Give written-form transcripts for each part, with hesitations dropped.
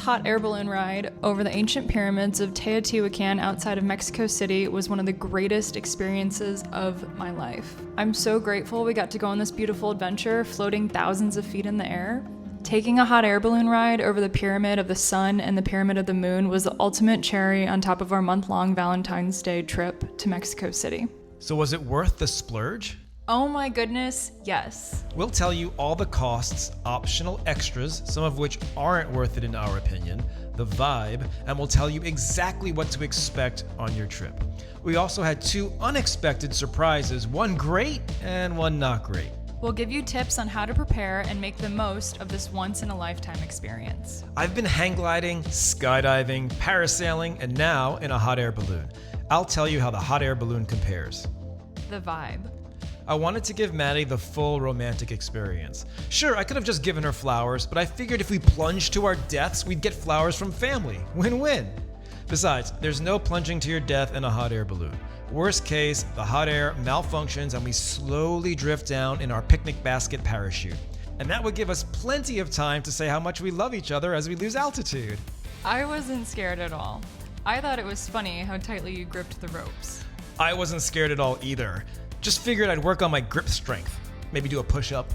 hot air balloon ride over the ancient pyramids of Teotihuacan outside of Mexico City was one of the greatest experiences of my life. I'm so grateful we got to go on this beautiful adventure, floating thousands of feet in the air. Taking a hot air balloon ride over the Pyramid of the Sun and the Pyramid of the Moon was the ultimate cherry on top of our month-long Valentine's Day trip to Mexico City. So was it worth the splurge? Oh my goodness, yes. We'll tell you all the costs, optional extras, some of which aren't worth it in our opinion, the vibe, and we'll tell you exactly what to expect on your trip. We also had 2 unexpected surprises, one great and one not great. We'll give you tips on how to prepare and make the most of this once-in-a-lifetime experience. I've been hang gliding, skydiving, parasailing, and now in a hot air balloon. I'll tell you how the hot air balloon compares. The vibe. I wanted to give Maddie the full romantic experience. Sure, I could have just given her flowers, but I figured if we plunged to our deaths, we'd get flowers from family. Win-win. Besides, there's no plunging to your death in a hot air balloon. Worst case, the hot air malfunctions and we slowly drift down in our picnic basket parachute. And that would give us plenty of time to say how much we love each other as we lose altitude. I wasn't scared at all. I thought it was funny how tightly you gripped the ropes. I wasn't scared at all either. Just figured I'd work on my grip strength. Maybe do a push-up.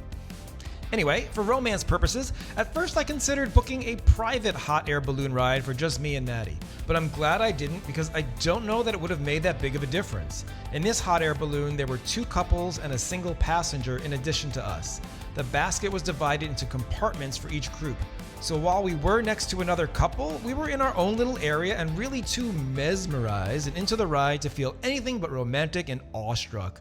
Anyway, for romance purposes, at first I considered booking a private hot air balloon ride for just me and Maddie. But I'm glad I didn't because I don't know that it would have made that big of a difference. In this hot air balloon, there were 2 couples and a single passenger in addition to us. The basket was divided into compartments for each group. So while we were next to another couple, we were in our own little area and really too mesmerized and into the ride to feel anything but romantic and awestruck.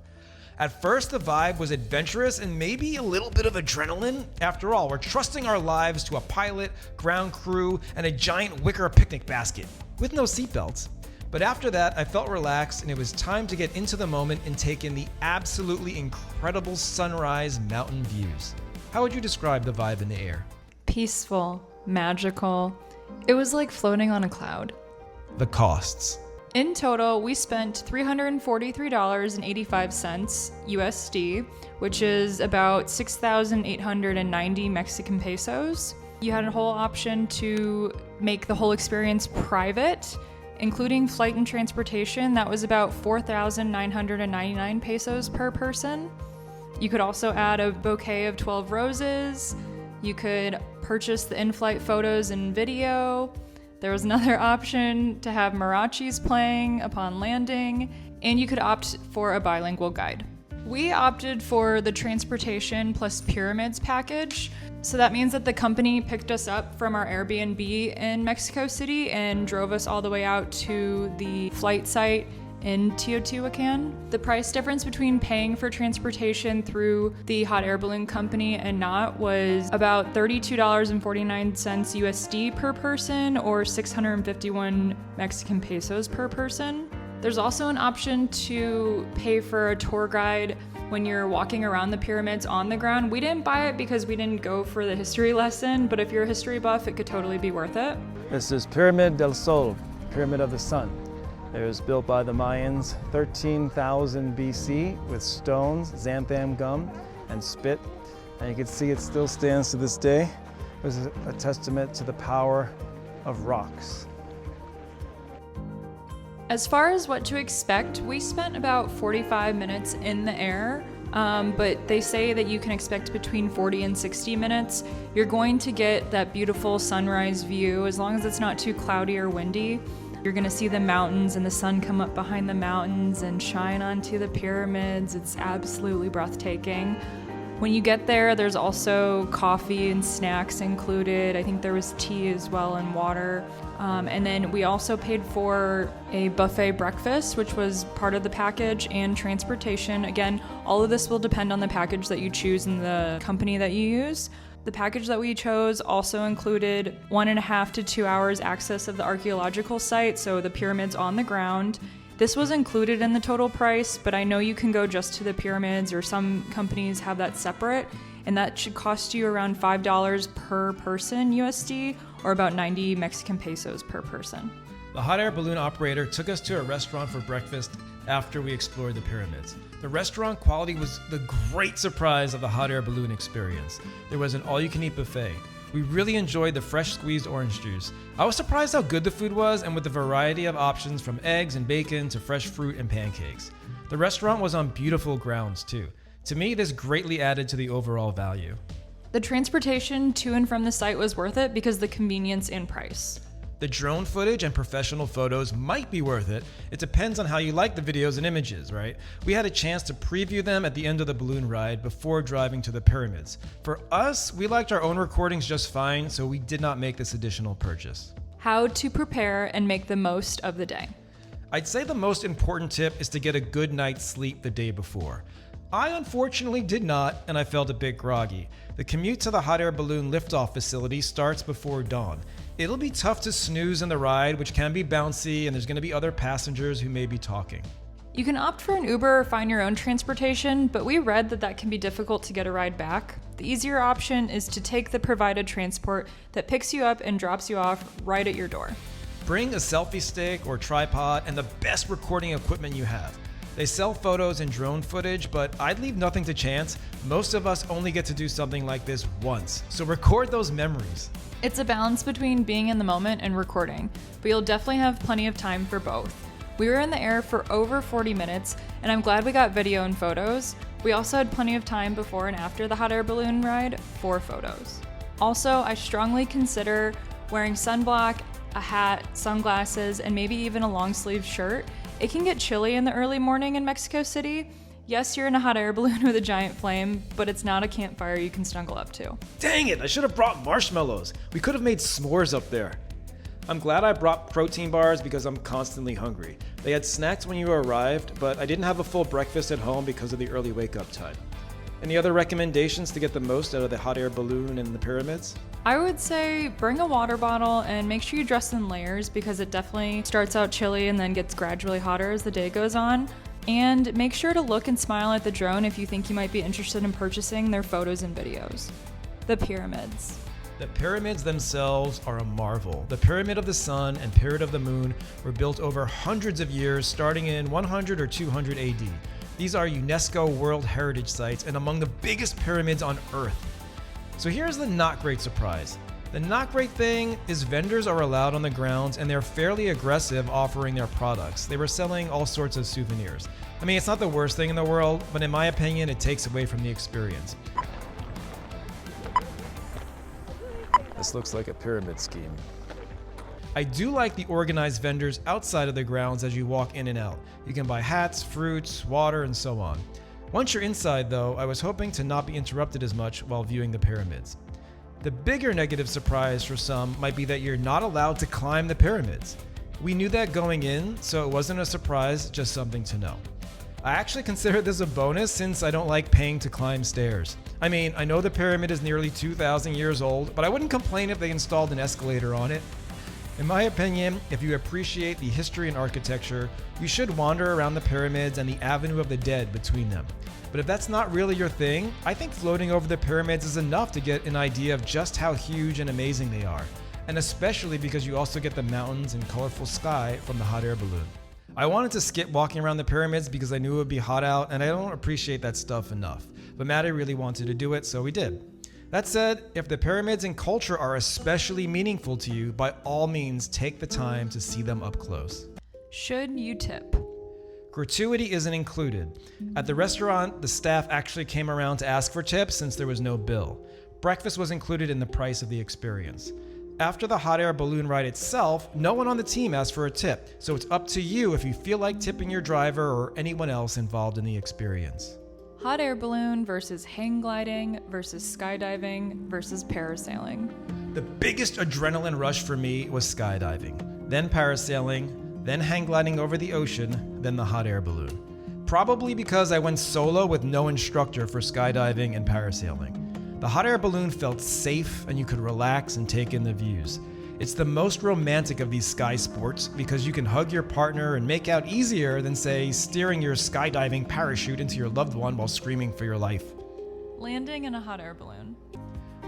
At first, the vibe was adventurous and maybe a little bit of adrenaline. After all, we're trusting our lives to a pilot, ground crew, and a giant wicker picnic basket, with no seatbelts. But after that, I felt relaxed and it was time to get into the moment and take in the absolutely incredible sunrise mountain views. How would you describe the vibe in the air? Peaceful, magical. It was like floating on a cloud. The costs. In total, we spent $343.85 USD, which is about 6,890 Mexican pesos. You had a whole option to make the whole experience private, including flight and transportation. That was about 4,999 pesos per person. You could also add a bouquet of 12 roses. You could purchase the in-flight photos and video. There was another option to have marachis playing upon landing, and you could opt for a bilingual guide. We opted for the transportation plus pyramids package. So that means that the company picked us up from our Airbnb in Mexico City and drove us all the way out to the flight site in Teotihuacan. The price difference between paying for transportation through the hot air balloon company and not was about $32.49 USD per person or 651 Mexican pesos per person. There's also an option to pay for a tour guide when you're walking around the pyramids on the ground. We didn't buy it because we didn't go for the history lesson, but if you're a history buff, it could totally be worth it. This is Pyramid del Sol, Pyramid of the Sun. It was built by the Mayans 13,000 BC with stones, xanthan gum, and spit. And you can see it still stands to this day. It was a testament to the power of rocks. As far as what to expect, we spent about 45 minutes in the air, but they say that you can expect between 40 and 60 minutes. You're going to get that beautiful sunrise view as long as it's not too cloudy or windy. You're gonna see the mountains and the sun come up behind the mountains and shine onto the pyramids. It's absolutely breathtaking. When you get there, there's also coffee and snacks included. I think there was tea as well and water. And then we also paid for a buffet breakfast, which was part of the package, and transportation. Again, all of this will depend on the package that you choose and the company that you use. The package that we chose also included 1.5 to 2 hours access of the archaeological site, so the pyramids on the ground. This was included in the total price, but I know you can go just to the pyramids, or some companies have that separate, and that should cost you around $5 per person USD, or about 90 Mexican pesos per person. The hot air balloon operator took us to a restaurant for breakfast, after we explored the pyramids. The restaurant quality was the great surprise of the hot air balloon experience. There was an all-you-can-eat buffet. We really enjoyed the fresh squeezed orange juice. I was surprised how good the food was, and with the variety of options from eggs and bacon to fresh fruit and pancakes. The restaurant was on beautiful grounds too. To me, this greatly added to the overall value. The transportation to and from the site was worth it because of the convenience and price. The drone footage and professional photos might be worth it. It depends on how you like the videos and images, right? We had a chance to preview them at the end of the balloon ride before driving to the pyramids. For us, we liked our own recordings just fine, so we did not make this additional purchase. How to prepare and make the most of the day. I'd say the most important tip is to get a good night's sleep the day before. I unfortunately did not, and I felt a bit groggy. The commute to the hot air balloon liftoff facility starts before dawn. It'll be tough to snooze in the ride, which can be bouncy, and there's going to be other passengers who may be talking. You can opt for an Uber or find your own transportation, but we read that can be difficult to get a ride back. The easier option is to take the provided transport that picks you up and drops you off right at your door. Bring a selfie stick or tripod and the best recording equipment you have. They sell photos and drone footage, but I'd leave nothing to chance. Most of us only get to do something like this once, so record those memories. It's a balance between being in the moment and recording, but you'll definitely have plenty of time for both. We were in the air for over 40 minutes, and I'm glad we got video and photos. We also had plenty of time before and after the hot air balloon ride for photos. Also, I strongly consider wearing sunblock, a hat, sunglasses, and maybe even a long sleeve shirt. It can get chilly in the early morning in Mexico City. Yes, you're in a hot air balloon with a giant flame, but it's not a campfire you can snuggle up to. Dang it, I should have brought marshmallows. We could have made s'mores up there. I'm glad I brought protein bars because I'm constantly hungry. They had snacks when you arrived, but I didn't have a full breakfast at home because of the early wake-up time. Any other recommendations to get the most out of the hot air balloon and the pyramids? I would say bring a water bottle and make sure you dress in layers because it definitely starts out chilly and then gets gradually hotter as the day goes on. And make sure to look and smile at the drone if you think you might be interested in purchasing their photos and videos. The pyramids. The pyramids themselves are a marvel. The Pyramid of the Sun and Pyramid of the Moon were built over hundreds of years, starting in 100 or 200 AD. These are UNESCO World Heritage Sites and among the biggest pyramids on Earth. So here's the not great surprise. The not great thing is vendors are allowed on the grounds and they're fairly aggressive offering their products. They were selling all sorts of souvenirs. I mean, it's not the worst thing in the world, but in my opinion, it takes away from the experience. This looks like a pyramid scheme. I do like the organized vendors outside of the grounds as you walk in and out. You can buy hats, fruits, water, and so on. Once you're inside though, I was hoping to not be interrupted as much while viewing the pyramids. The bigger negative surprise for some might be that you're not allowed to climb the pyramids. We knew that going in, so it wasn't a surprise, just something to know. I actually consider this a bonus since I don't like paying to climb stairs. I mean, I know the pyramid is nearly 2,000 years old, but I wouldn't complain if they installed an escalator on it. In my opinion, if you appreciate the history and architecture, you should wander around the pyramids and the Avenue of the Dead between them. But if that's not really your thing, I think floating over the pyramids is enough to get an idea of just how huge and amazing they are. And especially because you also get the mountains and colorful sky from the hot air balloon. I wanted to skip walking around the pyramids because I knew it would be hot out and I don't appreciate that stuff enough. But Maddie really wanted to do it, so we did. That said, if the pyramids and culture are especially meaningful to you, by all means take the time to see them up close. Should you tip? Gratuity isn't included. At the restaurant, the staff actually came around to ask for tips since there was no bill. Breakfast was included in the price of the experience. After the hot air balloon ride itself, no one on the team asked for a tip, so it's up to you if you feel like tipping your driver or anyone else involved in the experience. Hot air balloon versus hang gliding versus skydiving versus parasailing. The biggest adrenaline rush for me was skydiving, then parasailing, then hang gliding over the ocean, then the hot air balloon. Probably because I went solo with no instructor for skydiving and parasailing. The hot air balloon felt safe and you could relax and take in the views. It's the most romantic of these sky sports because you can hug your partner and make out easier than, say, steering your skydiving parachute into your loved one while screaming for your life. Landing in a hot air balloon.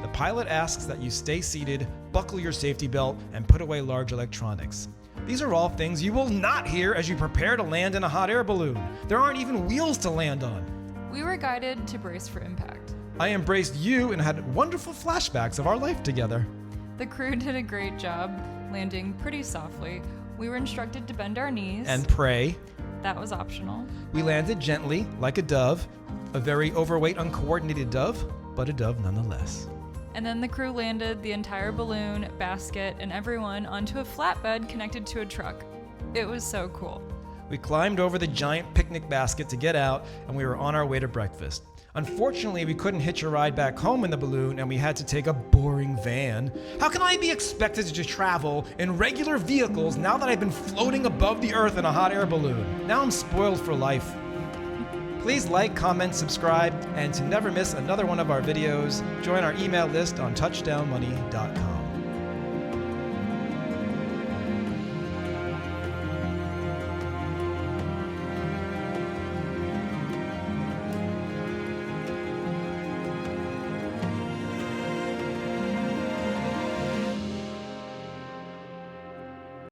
The pilot asks that you stay seated, buckle your safety belt, and put away large electronics. These are all things you will not hear as you prepare to land in a hot air balloon. There aren't even wheels to land on. We were guided to brace for impact. I embraced you and had wonderful flashbacks of our life together. The crew did a great job landing pretty softly. We were instructed to bend our knees. And pray. That was optional. We landed gently, like a dove. A very overweight, uncoordinated dove, but a dove nonetheless. And then the crew landed the entire balloon, basket, and everyone onto a flatbed connected to a truck. It was so cool. We climbed over the giant picnic basket to get out, and we were on our way to breakfast. Unfortunately, we couldn't hitch a ride back home in the balloon, and we had to take a boring van. How can I be expected to travel in regular vehicles now that I've been floating above the earth in a hot air balloon? Now I'm spoiled for life. Please like, comment, subscribe, and to never miss another one of our videos, join our email list on touchdownmoney.com.